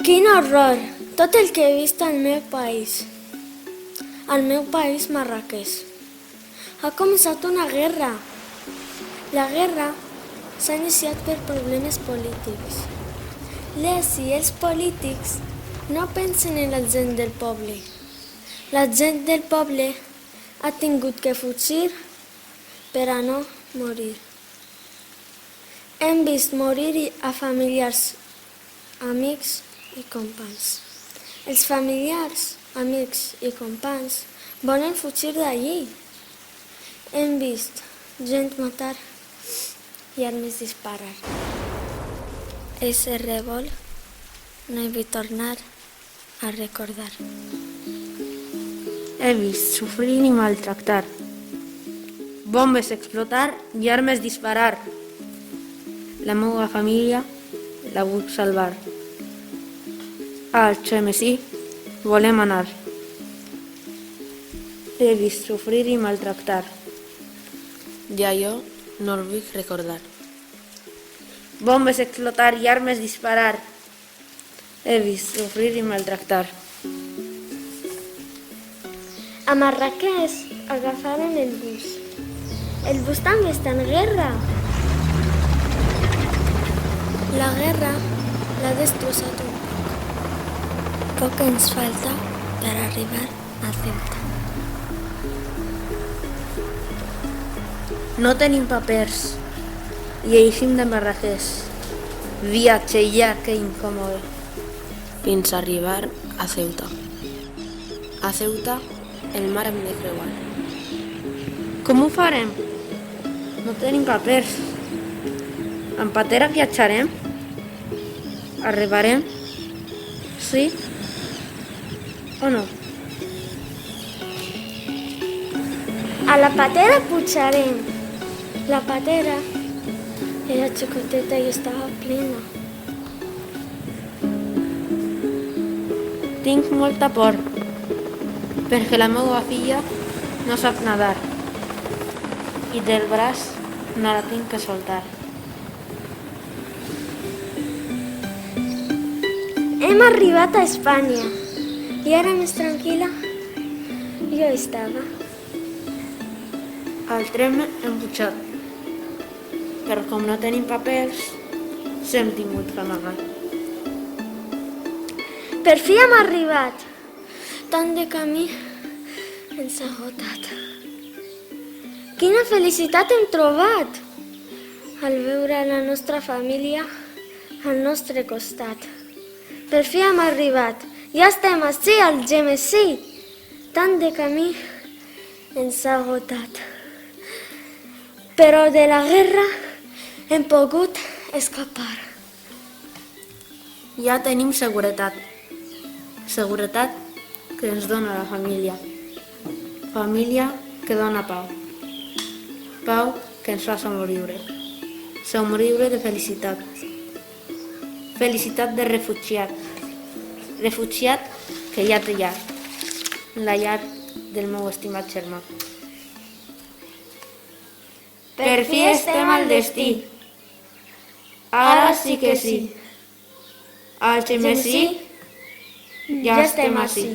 Quin horror! Tot el que he vist al meu país Marràqueix. Ha començat una guerra. La guerra s'ha iniciat per problemes polítics. Les i els polítics no pensen en la gent del poble. La gent del poble ha tingut que fugir per a no morir. Hem vist morir a familiars, amics i companys. Els familiars, amics i companys volen fugir d'allí. Hem vist gent matar i armes disparar. Ese revol no he vist tornar a recordar. He vist sofrir i maltractar, bombes explotar i armes disparar. La meva família la vull salvar. Al Xemesí volem anar. He vist sofrir i maltractar. I allò no el vull recordar. Bombes explotar i armes disparar. He vist sofrir i maltractar. A Marràqueix agafaren el bus. El bus també està en guerra. La guerra l'ha destrossat un poc. Poc ens falta per arribar a Ceuta. No tenim papers i eixim de Marràqueix. Viatge llarg i incòmode. Fins a arribar a Ceuta. A Ceuta el mar hem de creuar. Com ho farem? No tenim papers. En patera viatjarem? Arribarem? Sí o no? A la patera pujarem. La patera era xicoteta i estava plena. Tinc molta por, perquè la meva filla no sap nadar i del braç no la tinc que soltar. Hem arribat a Espanya i ara més tranquil·la jo estava. Al tren hem pujat, però com no tenim papers, s'hem tingut que amagar. Per fi hem arribat. Tant de camí ens ha agotat. Quina felicitat hem trobat al veure la nostra família al nostre costat. Per fi hem arribat. Ja estem ací, al Gemesí. Tant de camí ens ha agotat. Però de la guerra hem pogut escapar. Ja tenim seguretat. Seguretat que ens dona la família. Família que dona pau. Pau que ens fa somriure. Somriure de felicitat. Felicitat de refugiat. Refugiat que ja té llar. La llar del meu estimat germà. Per fi estem al destí. Ara sí que sí. Al Xemesí ja estem ací.